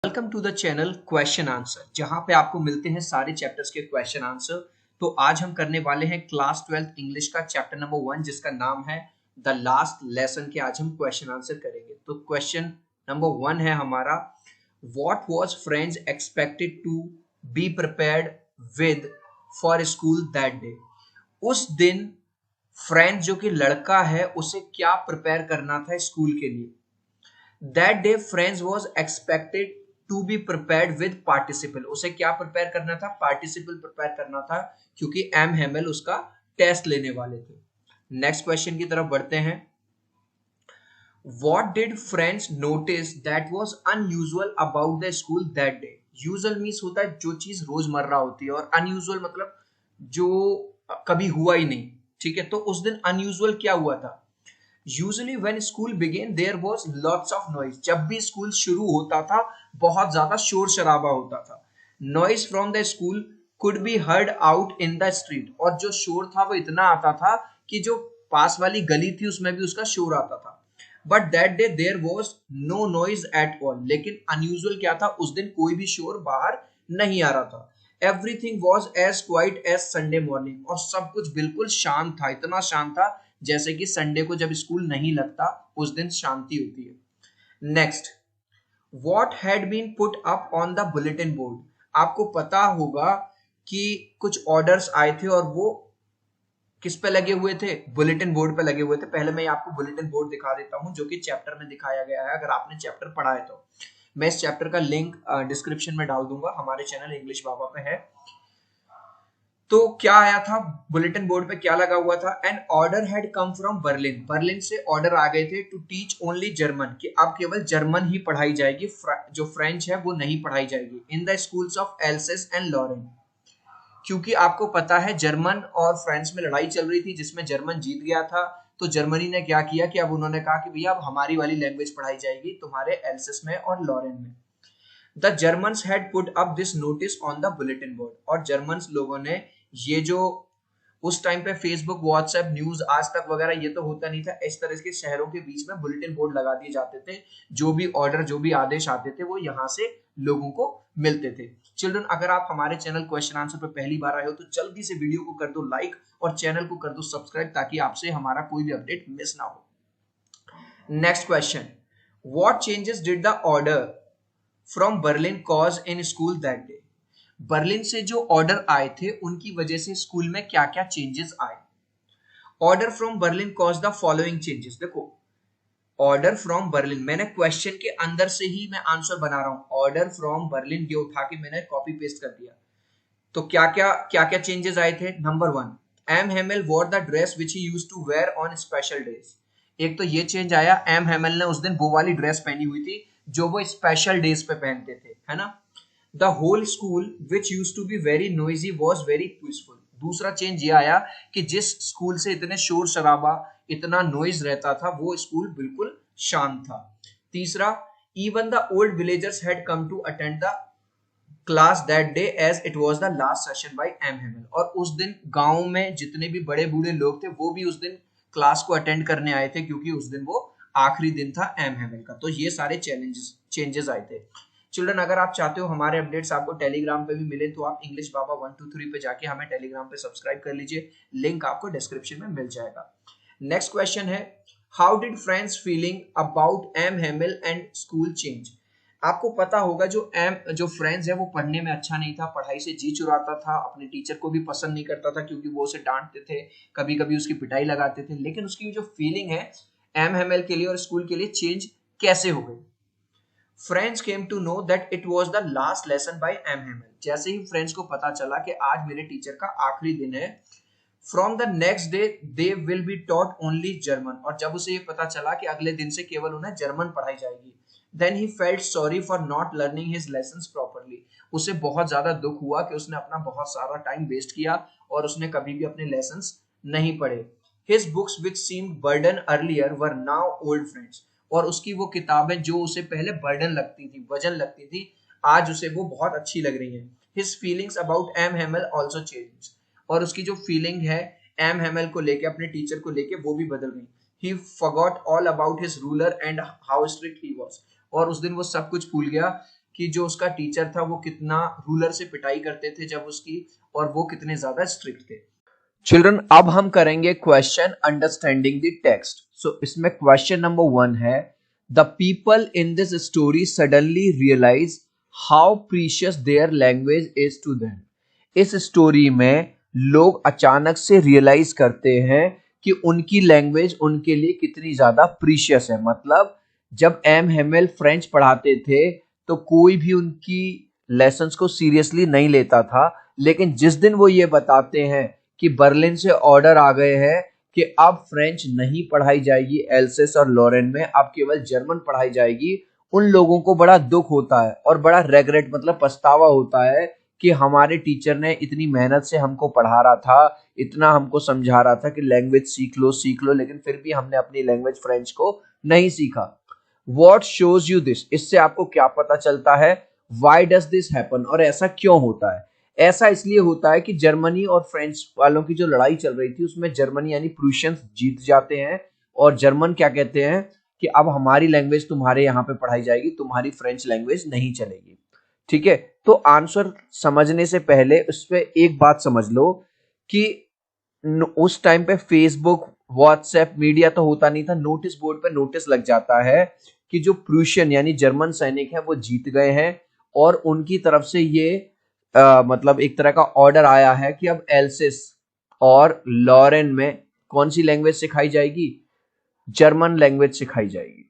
Welcome to the channel question answer, जहां पे आपको मिलते हैं सारे चैप्टर्स के क्वेश्चन आंसर। तो आज हम करने वाले हैं क्लास 12th इंग्लिश का चैप्टर नंबर 1, जिसका नाम है द लास्ट लेसन के आज हम क्वेश्चन आंसर करेंगे। तो क्वेश्चन नंबर 1 है हमारा, what was friends expected to be prepared with for school that day. उस दिन फ्रेंड्स जो कि लड़का है उसे क्या प्रिपेयर करना था स्कूल के लिए। That day friends was expected to be prepared with participle। उसे क्या प्रिपेयर करना था? पार्टिसिपल प्रिपेयर करना था, क्योंकि एम हेमल उसका टेस्ट लेने वाले थे। नेक्स्ट क्वेश्चन की तरफ बढ़ते हैं। What did friends notice that was unusual about the school that day? Usual means होता है जो चीज रोजमर्रा होती है, और अनयूजुअल मतलब जो कभी हुआ ही नहीं। ठीक है, तो उस दिन अनयूजुअल क्या हुआ था? Usually when school began there was lots of noise. जब भी स्कूल शुरू होता था बहुत ज्यादा शोर शराबा होता था। Noise from the school could be heard out in the street. और जो शोर था वो इतना आता था कि जो पास वाली गली थी उसमें भी उसका शोर आता था। But that day there was no noise at all. लेकिन अनयूजुअल क्या था? उस दिन कोई भी शोर बाहर नहीं आ रहा था। Everything was as quiet as Sunday morning. और सब कुछ बिल्कुल शांत था, इतना शांत था जैसे कि संडे को जब स्कूल नहीं लगता उस दिन शांति होती है। Next, what had been put up on the bulletin board. आपको पता होगा कि कुछ ऑर्डर्स आए थे और वो किस पे लगे हुए थे? बुलेटिन बोर्ड पे लगे हुए थे। पहले मैं आपको बुलेटिन बोर्ड दिखा देता हूं जो कि चैप्टर में दिखाया गया है। अगर आपने चैप्टर पढ़ा है तो मैं इस चैप्टर का लिंक डिस्क्रिप्शन में डाल दूंगा, हमारे चैनल इंग्लिश बाबा पे है। तो क्या आया था बुलेटिन बोर्ड पे, क्या लगा हुआ था? An order had come from Berlin. Berlin से ऑर्डर आ गए थे टू टीच ओनली जर्मन, कि अब केवल जर्मन ही पढ़ाई जाएगी, जो फ्रेंच है वो नहीं पढ़ाई जाएगी in the schools of Alsace and Lorraine. क्योंकि आपको पता है जर्मन और फ्रांस में लड़ाई चल रही थी जिसमें जर्मन जीत गया था। तो जर्मनी ने क्या किया कि अब उन्होंने कहा कि भैया अब हमारी वाली लैंग्वेज पढ़ाई जाएगी तुम्हारे एल्सेस में और लॉरेन में। The Germans had put up this notice on the bulletin board. और जर्मन्स लोगों ने ये जो उस टाइम पे फेसबुक, व्हाट्सएप, न्यूज आज तक वगैरह ये तो होता नहीं था, इस तरह के शहरों के बीच में बुलेटिन बोर्ड लगा दिए जाते थे। जो भी ऑर्डर, जो भी आदेश आते थे वो यहाँ से लोगों को मिलते थे। चिल्ड्रन, अगर आप हमारे चैनल क्वेश्चन आंसर पर पहली बार आए हो तो जल्दी से वीडियो को कर दो लाइक और चैनल को कर दो सब्सक्राइब, ताकि आपसे हमारा कोई भी अपडेट मिस ना हो। Next question, what changes did the order from Berlin cause in school that day. Berlin से जो ऑर्डर आए थे उनकी वजह से स्कूल में क्या क्या चेंजेस आए। Order from Berlin cause the following changes. देखो, ऑर्डर फ्रॉम बर्लिन, मैंने क्वेश्चन के अंदर से ही मैं आंसर बना रहा हूं। ऑर्डर फ्रॉम बर्लिन ये उठा के मैंने कॉपी पेस्ट कर दिया। तो क्या क्या चेंजेस आए थे? Number 1, M Hamel wore the dress which he used to wear on special days. एक तो ये चेंज आया, एम हेमल ने उस दिन वो वाली ड्रेस पहनी हुई थी जो वो स्पेशल डेज पे पहनते थे, है ना। The whole school which use to be very noisy was very peaceful. दूसरा चेंज ये आया कि जिस स्कूल से इतने शोर शराबा, इतना नॉइज रहता था, वो स्कूल बिल्कुल शांत था। तीसरा, even the old villagers had come to attend the class that day as it was the last session by M Hamel. और उस दिन गांव में जितने भी बड़े बूढ़े लोग थे वो भी उस दिन क्लास को अटेंड करने आए थे, क्योंकि उस दिन वो आखिरी दिन था एम हेमल का। तो ये सारे चेंजेस आए थे। चिल्ड्रन, अगर आप चाहते हो हमारे अपडेट्स आपको टेलीग्राम पे भी मिले तो आप इंग्लिश बाबा 123 पे जाके हमें टेलीग्राम पे सब्सक्राइब कर लीजिए, लिंक आपको डिस्क्रिप्शन में मिल जाएगा। नेक्स्ट क्वेश्चन है, how did friends feeling about M Hamel and school change. आपको पता होगा जो फ्रेंड्स है वो पढ़ने में अच्छा नहीं था, पढ़ाई से जी चुराता था, अपने टीचर को भी पसंद नहीं करता था क्योंकि वो उसे डांटते थे, कभी कभी उसकी पिटाई लगाते थे। लेकिन उसकी जो फीलिंग है एम हेमल के लिए और स्कूल के लिए चेंज कैसे हो गई? Friends came to know that it was the last lesson by M Hamel. जैसे ही फ्रेंड्स को पता चला कि आज मेरे टीचर का आखिरी दिन है, from the next day they will be taught only German. और जब उसे ये पता चला कि अगले दिन से केवल उन्हें जर्मन पढ़ाई जाएगी, then he felt sorry for not learning his lessons properly. उसे बहुत ज्यादा दुख हुआ कि उसने अपना बहुत सारा टाइम वेस्ट किया और उसने कभी भी अपने लेसन्स नहीं पढ़े। His books which seemed burden earlier were now old friends. और उसकी वो किताबें जो उसे पहले बर्डन लगती थी, वजन लगती थी, आज उसे वो बहुत अच्छी लग रही हैं। His feelings about M Hamel also change. और उसकी जो फीलिंग है एम हेमल को लेके, अपने टीचर को लेके, वो भी बदल गई। ही forgot all about his ruler and how strict he was. और उस दिन वो सब कुछ भूल गया कि जो उसका टीचर था वो कितना रूलर से पिटाई करते थे जब उसकी, और वो कितने ज्यादा स्ट्रिक्ट थे। चिल्ड्रन, अब हम करेंगे question understanding the text. So इसमें क्वेश्चन नंबर 1 है, the people in this story suddenly realise how precious their language is to them. इस स्टोरी में लोग अचानक से रियलाइज करते हैं कि उनकी लैंग्वेज उनके लिए कितनी ज्यादा प्रीशियस है। मतलब जब एम हेमेल फ्रेंच पढ़ाते थे तो कोई भी उनकी लेसन्स को सीरियसली नहीं लेता था, लेकिन जिस दिन वो ये बताते हैं कि बर्लिन से ऑर्डर आ गए हैं कि अब फ्रेंच नहीं पढ़ाई जाएगी एल्सेस और लॉरेन में, अब केवल जर्मन पढ़ाई जाएगी, उन लोगों को बड़ा दुख होता है और बड़ा रेग्रेट मतलब पछतावा होता है कि हमारे टीचर ने इतनी मेहनत से हमको पढ़ा रहा था, इतना हमको समझा रहा था कि लैंग्वेज सीख लो, लेकिन फिर भी हमने अपनी लैंग्वेज फ्रेंच को नहीं सीखा। What shows you this? इससे आपको क्या पता चलता है? Why does this happen? और ऐसा क्यों होता है? ऐसा इसलिए होता है कि जर्मनी और फ्रेंच वालों की जो लड़ाई चल रही थी उसमें जर्मनी यानी प्रूशियंस जीत जाते हैं, और जर्मन क्या कहते हैं कि अब हमारी लैंग्वेज तुम्हारे यहाँ पे पढ़ाई जाएगी, तुम्हारी फ्रेंच लैंग्वेज नहीं चलेगी। ठीक है, तो आंसर समझने से पहले उस पर एक बात समझ लो कि उस टाइम पे फेसबुक व्हाट्सएप मीडिया तो होता नहीं था, नोटिस बोर्ड पे नोटिस लग जाता है कि जो प्रूशियन यानी जर्मन सैनिक है वो जीत गए हैं, और उनकी तरफ से ये मतलब एक तरह का ऑर्डर आया है कि अब एल्सिस और लॉरेन में कौन सी लैंग्वेज सिखाई जाएगी? जर्मन लैंग्वेज सिखाई जाएगी।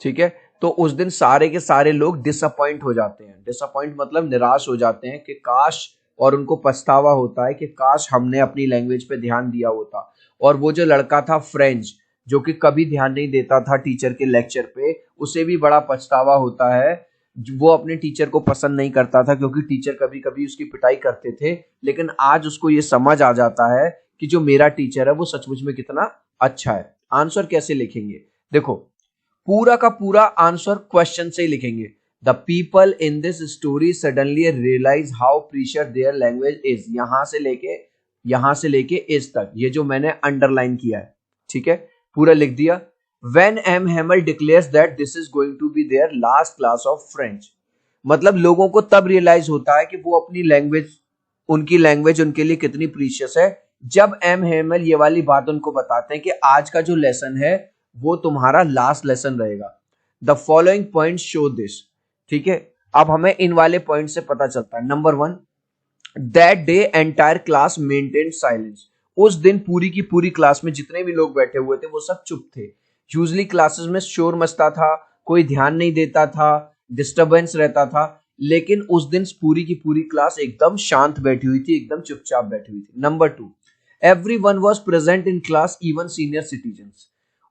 ठीक है, तो उस दिन सारे के सारे लोग डिसअपॉइंट हो जाते हैं। डिसअपॉइंट मतलब निराश हो जाते हैं कि काश, और उनको पछतावा होता है कि काश हमने अपनी लैंग्वेज पे ध्यान दिया होता। और वो जो लड़का था फ्रेंच, जो कि कभी ध्यान नहीं देता था टीचर के लेक्चर पे, उसे भी बड़ा पछतावा होता है। वो अपने टीचर को पसंद नहीं करता था क्योंकि टीचर कभी कभी उसकी पिटाई करते थे, लेकिन आज उसको ये समझ आ जाता है कि जो मेरा टीचर है वो सचमुच में कितना अच्छा है। आंसर कैसे लिखेंगे? देखो, पूरा का पूरा आंसर क्वेश्चन से ही लिखेंगे। The people in this story suddenly realise how precious their language is, यहां से लेके इज तक, ये जो मैंने अंडरलाइन किया है। ठीक है, पूरा लिख दिया। When M. Hamel declares that this is going to be their last class of French, मतलब लोगों को तब रियलाइज होता है कि वो अपनी लैंग्वेज, उनकी लैंग्वेज उनके लिए कितनी प्रीशियस है, जब एम हेमल ये वाली बात उनको बताते हैं कि आज का जो लेसन है वो तुम्हारा लास्ट लेसन रहेगा। The following point show this. ठीक है, अब हमें इन वाले पॉइंट से पता चलता है। Number 1, that day entire class maintain silence. उस दिन पूरी की पूरी क्लास में जितने भी लोग बैठे हुए थे वो सब चुप थे। यूजली क्लासेस में शोर मचता था, कोई ध्यान नहीं देता था, डिस्टरबेंस रहता था, लेकिन उस दिन पूरी की पूरी क्लास एकदम शांत बैठी हुई थी, एकदम चुपचाप बैठी हुई थी। Number 2, everyone was present in class, even senior citizens.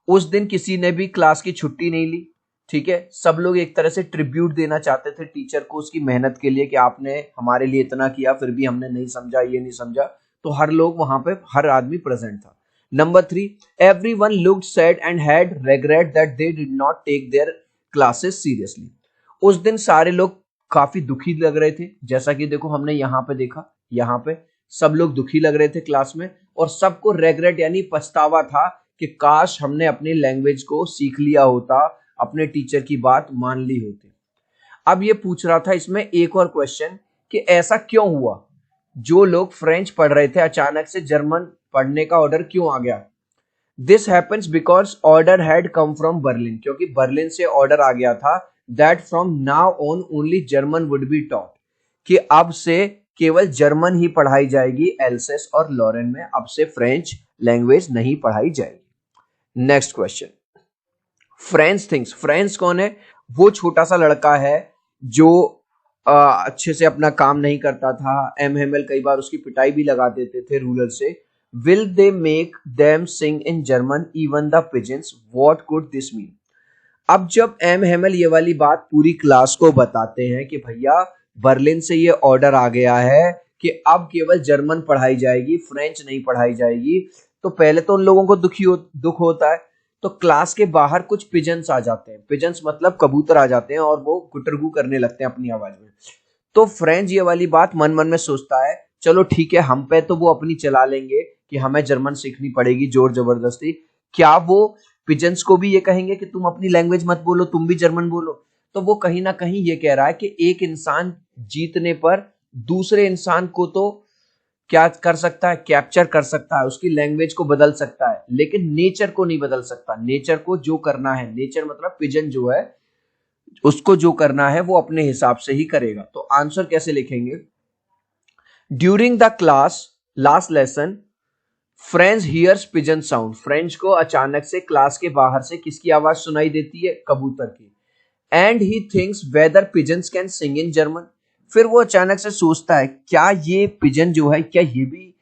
उस दिन किसी ने भी क्लास की छुट्टी नहीं ली। ठीक है, सब लोग एक तरह से ट्रिब्यूट देना चाहते थे टीचर को उसकी मेहनत के लिए कि आपने हमारे लिए इतना किया फिर भी हमने नहीं समझा, ये नहीं समझा, तो हर लोग वहां पे, हर आदमी प्रेजेंट था। Number 3, everyone looked sad and had regret that they did not take their classes seriously. उस दिन सारे लोग काफी दुखी लग रहे थे, जैसा कि देखो हमने यहाँ पे देखा, यहाँ पे सब लोग दुखी लग रहे थे क्लास में, और सबको रेग्रेट यानी पछतावा था कि काश हमने अपनी लैंग्वेज को सीख लिया होता, अपने टीचर की बात मान ली होती। अब ये पूछ रहा था इसमें एक और क्वेश्चन कि ऐसा क्यों हुआ, जो लोग फ्रेंच पढ़ रहे थे अचानक से जर्मन पढ़ने का ऑर्डर क्यों आ गया? This happens because order had come from Berlin, क्योंकि बर्लिन से ऑर्डर आ गया था that from now on only German would be taught, कि अब से केवल जर्मन ही पढ़ाई जाएगी एल्सेस और लॉरेन में, अब से फ्रेंच लैंग्वेज नहीं पढ़ाई जाएगी। Next question, French things. French कौन है? वो छोटा सा लड़का है जो अच्छे से अपना काम नहीं करता था। एम हेमल कई बार उसकी पिटाई भी लगा देते थे रूलर से। Will they make them sing in German even the pigeons, what could this mean? अब जब एम हेमल ये वाली बात पूरी क्लास को बताते हैं कि भैया बर्लिन से ये ऑर्डर आ गया है कि अब केवल जर्मन पढ़ाई जाएगी, फ्रेंच नहीं पढ़ाई जाएगी, तो पहले तो उन लोगों को दुख होता है। तो क्लास के बाहर कुछ पिजन्स आ जाते हैं, पिजन्स मतलब कबूतर आ जाते हैं, और वो गुटरगू करने लगते हैं अपनी आवाज में। तो फ्रेंच ये वाली बात मन मन में सोचता है, चलो ठीक है, हम पे तो वो अपनी चला लेंगे कि हमें जर्मन सीखनी पड़ेगी जोर जबरदस्ती। क्या वो पिजन्स को भी ये कहेंगे कि तुम अपनी लैंग्वेज मत बोलो, तुम भी जर्मन बोलो? तो वो कहीं ना कहीं ये कह रहा है कि एक इंसान जीतने पर दूसरे इंसान को तो क्या कर सकता है, कैप्चर कर सकता है, उसकी लैंग्वेज को बदल सकता है, लेकिन नेचर को नहीं बदल सकता। नेचर को जो करना है, नेचर मतलब पिजन जो है, उसको जो करना है वो अपने हिसाब से ही करेगा। तो आंसर कैसे लिखेंगे? During the class last lesson French hears pigeon sound. French को अचानक से क्लास के बाहर से किसकी आवाज सुनाई देती है? कबूतर की। And he thinks whether pigeons can sing in German. फिर वो अचानक से सोचता है क्या ये पिजन जो है, क्या ये भी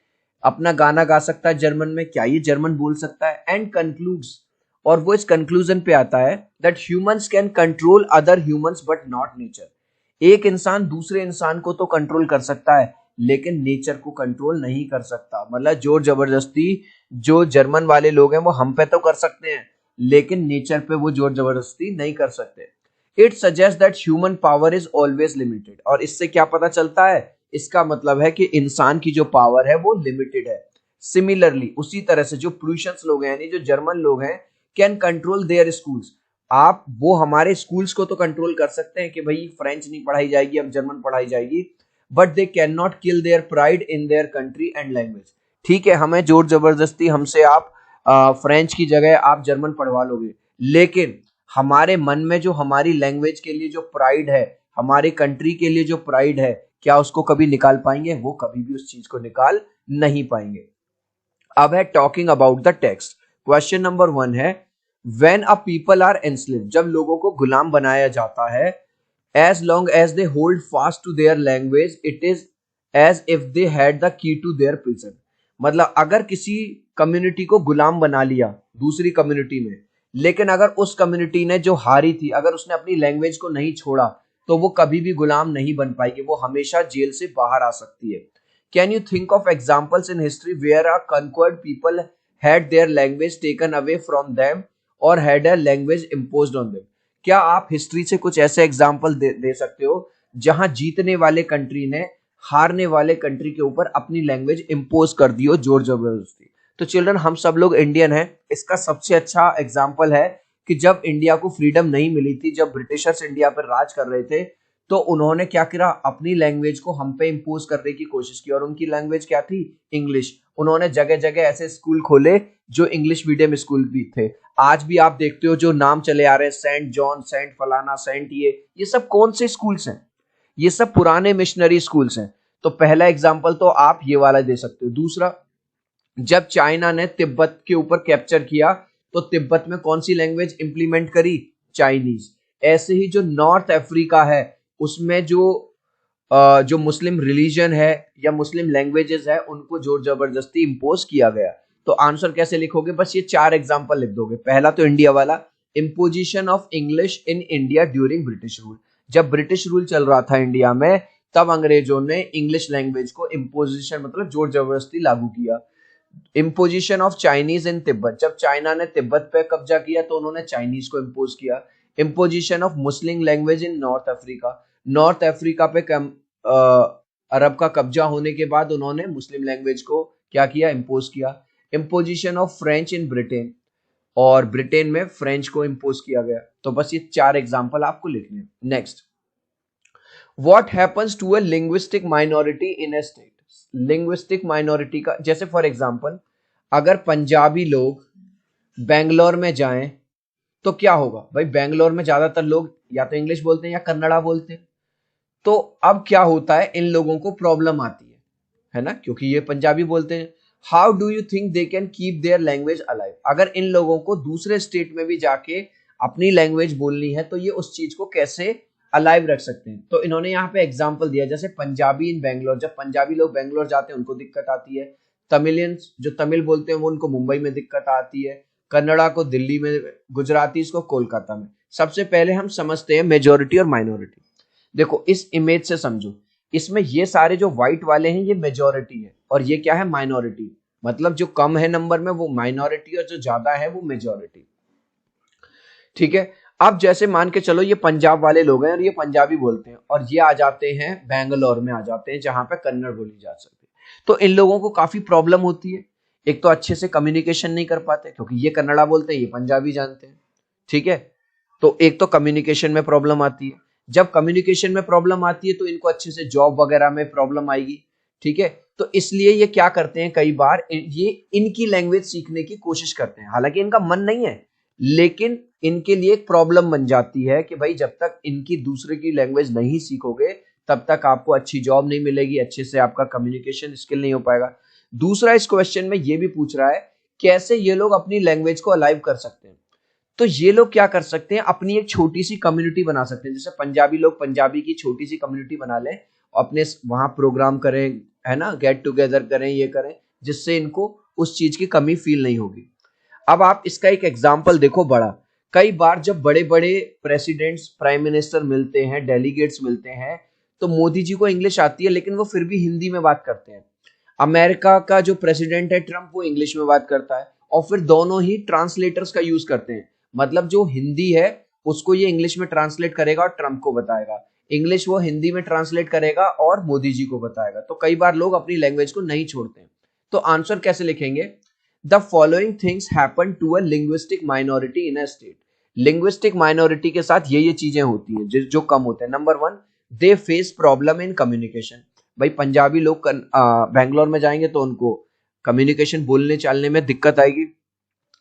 अपना गाना गा सकता है जर्मन में, क्या ये जर्मन बोल सकता है? एंड कंक्लूड्स, और वो इस कंक्लूजन पे आता है that humans can control other humans but not nature. एक इंसान दूसरे इंसान को तो कंट्रोल कर सकता है, लेकिन नेचर को कंट्रोल नहीं कर सकता। मतलब जोर जबरदस्ती जो जर्मन वाले लोग हैं वो हम पे तो कर सकते हैं, लेकिन नेचर पे वो जोर जबरदस्ती नहीं कर सकते। It suggest that human power is always limited. और इससे क्या पता चलता है? इसका मतलब है कि इंसान की जो पावर है वो लिमिटेड है। सिमिलरली उसी तरह से जो प्रूशियंस लोग हैं, यानी जो जर्मन लोग हैं, कैन कंट्रोल देयर स्कूल्स। आप वो हमारे स्कूल्स को तो कंट्रोल कर सकते हैं कि भाई फ्रेंच नहीं पढ़ाई जाएगी, अब जर्मन पढ़ाई जाएगी, but they can not kill their pride in their country and language. ठीक है, हमें जोर जबरदस्ती हमसे आप फ्रेंच की जगह आप जर्मन पढ़वा लोगे, लेकिन हमारे मन में जो हमारी लैंग्वेज के लिए जो प्राइड है, हमारी कंट्री के लिए जो प्राइड है, क्या उसको कभी निकाल पाएंगे? वो कभी भी उस चीज को निकाल नहीं पाएंगे। अब है talking about the text. Question number 1 है when a people are enslaved, जब लोगों को गुलाम बनाया जाता है, as long as they hold fast to their language it is as if they had the key to their prison. मतलब अगर किसी कम्युनिटी को गुलाम बना लिया दूसरी कम्युनिटी में, लेकिन अगर उस कम्युनिटी ने जो हारी थी, अगर उसने अपनी लैंग्वेज को नहीं छोड़ा, तो वो कभी भी गुलाम नहीं बन पाएगी, वो हमेशा जेल से बाहर आ सकती है। Can you think of examples in history where are conquered people had their language taken away from them और had a language imposed on them? क्या आप हिस्ट्री से कुछ ऐसे एग्जाम्पल दे सकते हो जहां जीतने वाले कंट्री ने हारने वाले कंट्री के ऊपर अपनी लैंग्वेज इम्पोज कर दी हो जोर जबरदस्ती? तो चिल्ड्रन, हम सब लोग इंडियन हैं। इसका सबसे अच्छा एग्जाम्पल है कि जब इंडिया को फ्रीडम नहीं मिली थी, जब ब्रिटिशर्स इंडिया पर राज कर रहे थे, तो उन्होंने क्या किया? अपनी लैंग्वेज को हम पे इम्पोज करने की कोशिश की। और उनकी लैंग्वेज क्या थी? इंग्लिश। उन्होंने जगह जगह ऐसे स्कूल खोले जो इंग्लिश मीडियम स्कूल भी थे। आज भी आप देखते हो जो नाम चले आ रहे हैं, सेंट जॉन, सेंट फलाना, सेंट ये सब कौन से स्कूल्स हैं? ये सब पुराने मिशनरी स्कूल्स हैं। तो पहला एग्जाम्पल तो आप ये वाला दे सकते हो। दूसरा, जब चाइना ने तिब्बत के ऊपर कैप्चर किया, तो तिब्बत में कौन सी लैंग्वेज इंप्लीमेंट करी? चाइनीज। ऐसे ही जो नॉर्थ अफ्रीका है, उसमें जो मुस्लिम रिलीजन है या मुस्लिम लैंग्वेजेस है, उनको जोर जबरदस्ती इंपोज किया गया। तो आंसर कैसे लिखोगे? बस ये 4 एग्जांपल लिख दोगे। पहला तो इंडिया वाला, imposition of English in India during British rule. जब ब्रिटिश रूल चल रहा था इंडिया में, तब अंग्रेजों ने इंग्लिश लैंग्वेज को इंपोजिशन मतलब जोर जबरदस्ती लागू किया। Imposition of Chinese in Tibet, जब चाइना ने तिब्बत पे कब्जा किया तो उन्होंने चाइनीज को इम्पोज किया। Imposition of Muslim language in north Africa, north Africa पे अरब का कब्जा होने के बाद उन्होंने मुस्लिम लैंग्वेज को क्या किया? इम्पोज किया। Imposition of French in Britain, और ब्रिटेन में फ्रेंच को इम्पोज किया गया। तो बस ये 4 एग्जाम्पल आपको लिखने हैं। Next, what happens to a linguistic minority in a state? Linguistic minority का, जैसे फॉर एग्जांपल अगर पंजाबी लोग बेंगलोर में जाएं, तो क्या होगा भाई? बेंगलोर में ज्यादातर लोग या तो इंग्लिश बोलते हैं या कन्नड़ा बोलते हैं। तो अब क्या होता है? इन लोगों को प्रॉब्लम आती है ना, क्योंकि ये पंजाबी बोलते हैं। How do you think they can keep their language alive? अगर इन लोगों को दूसरे स्टेट में भी जाके अपनी लैंग्वेज बोलनी है, तो ये उस चीज को कैसे अलाइव रख सकते हैं? तो इन्होंने यहाँ पे एग्जाम्पल दिया, जैसे पंजाबी इन बेंगलोर, जब पंजाबी लोग बेंगलोर जाते हैं उनको दिक्कत आती है। तमिलियंस जो तमिल बोलते हैं वो उनको मुंबई में दिक्कत आती है, कन्नड़ा को दिल्ली में, गुजराती को कोलकाता में। सबसे पहले हम समझते हैं मेजोरिटी और माइनॉरिटी। देखो इस इमेज से समझो, इसमें ये सारे जो व्हाइट वाले हैं ये मेजोरिटी है, और ये क्या है? माइनॉरिटी। मतलब जो कम है नंबर में वो माइनॉरिटी, और जो ज्यादा है वो मेजोरिटी। ठीक है, अब जैसे मान के चलो ये पंजाब वाले लोग हैं और ये पंजाबी बोलते हैं, और ये आ जाते हैं बैंगलोर में, आ जाते हैं जहां पे कन्नड़ बोली जा सकती है। तो इन लोगों को काफी प्रॉब्लम होती है। एक तो अच्छे से कम्युनिकेशन नहीं कर पाते, क्योंकि ये कन्नड़ा बोलते हैं, ये पंजाबी जानते हैं। ठीक है, तो एक तो कम्युनिकेशन में प्रॉब्लम आती है। जब कम्युनिकेशन में प्रॉब्लम आती है तो इनको अच्छे से जॉब वगैरह में प्रॉब्लम आएगी, ठीक है। तो इसलिए ये क्या करते हैं, कई बार ये इनकी लैंग्वेज सीखने की कोशिश करते हैं, हालांकि इनका मन नहीं है, लेकिन इनके लिए एक प्रॉब्लम बन जाती है कि भाई जब तक इनकी दूसरे की लैंग्वेज नहीं सीखोगे तब तक आपको अच्छी जॉब नहीं मिलेगी, अच्छे से आपका कम्युनिकेशन स्किल नहीं हो पाएगा। दूसरा इस क्वेश्चन में ये भी पूछ रहा है कैसे ये लोग अपनी लैंग्वेज को अलाइव कर सकते हैं। तो ये लोग क्या कर सकते हैं, अपनी एक छोटी सी कम्युनिटी बना सकते हैं। जैसे पंजाबी लोग पंजाबी की छोटी सी कम्युनिटी बना लें, अपने वहां प्रोग्राम करें, है ना, गेट टुगेदर करें, ये करें, जिससे इनको उस चीज की कमी फील नहीं होगी। अब आप इसका एक एग्जाम्पल देखो बड़ा, कई बार जब बड़े बड़े प्रेसिडेंट्स, प्राइम मिनिस्टर मिलते हैं, डेलीगेट्स मिलते हैं, तो मोदी जी को इंग्लिश आती है लेकिन वो फिर भी हिंदी में बात करते हैं। अमेरिका का जो प्रेसिडेंट है ट्रम्प, वो इंग्लिश में बात करता है, और फिर दोनों ही ट्रांसलेटर्स का यूज करते हैं। मतलब जो हिंदी है उसको ये इंग्लिश में ट्रांसलेट करेगा और ट्रम्प को बताएगा, इंग्लिश वो हिंदी में ट्रांसलेट करेगा और मोदी जी को बताएगा। तो कई बार लोग अपनी लैंग्वेज को नहीं छोड़ते हैं। तो आंसर कैसे लिखेंगे, the following things happen to a linguistic minority in a state. Linguistic minority के साथ ये चीजें होती हैं जो कम होते हैं। Number one, they face problem in communication. भाई पंजाबी लोग बैंगलोर में जाएंगे तो उनको कम्युनिकेशन बोलने चालने में दिक्कत आएगी।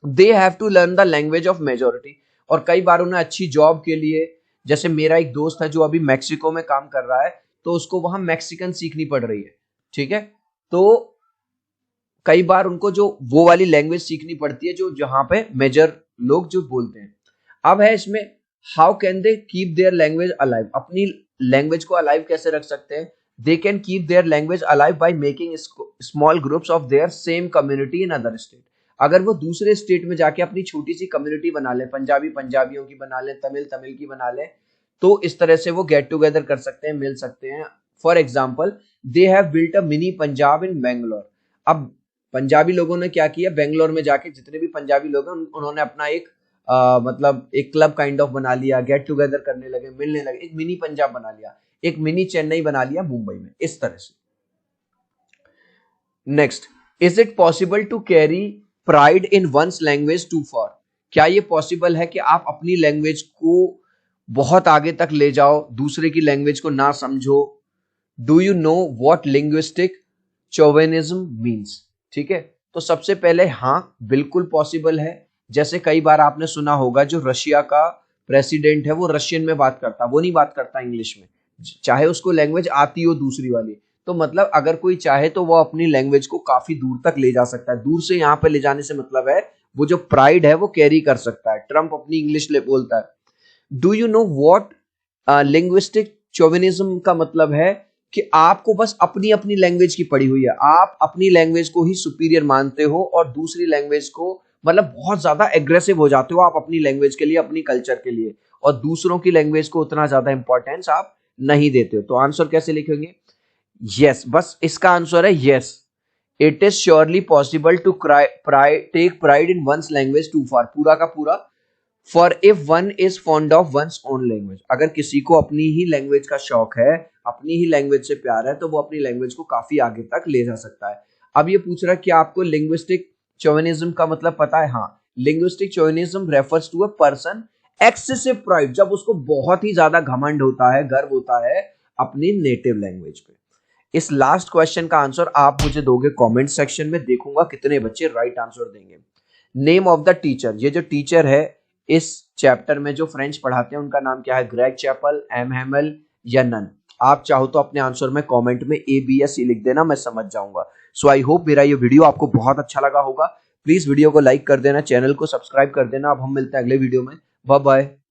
They have to learn the language of majority, और कई बार उन्हें अच्छी जॉब के लिए, जैसे मेरा एक दोस्त है जो अभी मैक्सिको में काम कर रहा है, तो उसको वहां मैक्सिकन सीखनी पड़ रही है, ठीक है। तो कई बार उनको जो वो वाली लैंग्वेज सीखनी पड़ती है जो जहां पे मेजर लोग जो बोलते हैं। अब है इसमें, how can they keep their language alive, अपनी लैंग्वेज को अलाइव कैसे रख सकते हैं। They can keep their language alive by making small groups of their same community in other state. अगर वो दूसरे स्टेट में जाके अपनी छोटी सी कम्युनिटी बना ले, पंजाबी पंजाबियों की बना ले, तमिल तमिल की बना ले, तो इस तरह से वो गेट टुगेदर कर सकते हैं, मिल सकते हैं। For example, they have built a mini Punjab in Bangalore. अब पंजाबी लोगों ने क्या किया, बेंगलोर में जाके जितने भी पंजाबी लोग हैं उन्होंने अपना एक मतलब एक क्लब काइंड ऑफ बना लिया, गेट टुगेदर करने लगे, मिलने लगे, एक मिनी पंजाब बना लिया, एक मिनी चेन्नई बना लिया मुंबई में, इस तरह से। Next, is it possible to carry pride in one's language too for. क्या ये पॉसिबल है कि आप अपनी लैंग्वेज को बहुत आगे तक ले जाओ, दूसरे की लैंग्वेज को ना समझो। Do you know what linguistic chauvinism means, ठीक है। तो सबसे पहले हाँ, बिल्कुल पॉसिबल है। जैसे कई बार आपने सुना होगा जो रशिया का प्रेसिडेंट है वो रशियन में बात करता, वो नहीं बात करता इंग्लिश में, चाहे उसको लैंग्वेज आती हो दूसरी वाली। तो मतलब अगर कोई चाहे तो वो अपनी लैंग्वेज को काफी दूर तक ले जा सकता है। दूर से यहाँ पे ले जाने से मतलब है वो जो प्राइड है वो कैरी कर सकता है। ट्रम्प अपनी इंग्लिश बोलता है। Do you know what linguistic chauvinism का मतलब है कि आपको बस अपनी अपनी लैंग्वेज की पड़ी हुई है, आप अपनी लैंग्वेज को ही सुपीरियर मानते हो और दूसरी लैंग्वेज को मतलब बहुत ज्यादा एग्रेसिव हो जाते हो आप अपनी लैंग्वेज के लिए, अपनी कल्चर के लिए, और दूसरों की लैंग्वेज को उतना ज्यादा इंपॉर्टेंस आप नहीं देते हो। तो आंसर कैसे लिखेंगे, यस, बस इसका आंसर है yes, it is surely possible to take pride in one's language too far, पूरा का पूरा। For if one is fond of one's own language, अगर किसी को अपनी ही लैंग्वेज का शौक है, अपनी ही लैंग्वेज से प्यार है, तो वो अपनी लैंग्वेज को काफी आगे तक ले जा सकता है। अब ये पूछ रहा है कि आपको लिंग्विस्टिक चोविनिज्म का मतलब पता है। हाँ, linguistic chauvinism refers to a person excessive pride, जब उसको बहुत ही ज्यादा घमंड होता है, गर्व होता है अपनी नेटिव लैंग्वेज पे। इस लास्ट क्वेश्चन का आंसर आप मुझे दोगे कमेंट सेक्शन में, देखूंगा कितने बच्चे राइट आंसर देंगे। नेम ऑफ द टीचर, ये जो टीचर है इस चैप्टर में जो फ्रेंच पढ़ाते हैं उनका नाम क्या है, ग्रेग चैपल, एम हैमल या नन। आप चाहो तो अपने आंसर में कमेंट में ए बी या सी लिख देना, मैं समझ जाऊंगा। सो आई होप मेरा ये वीडियो आपको बहुत अच्छा लगा होगा। प्लीज वीडियो को लाइक कर देना, चैनल को सब्सक्राइब कर देना। अब हम मिलते हैं अगले वीडियो में, बाय बाय।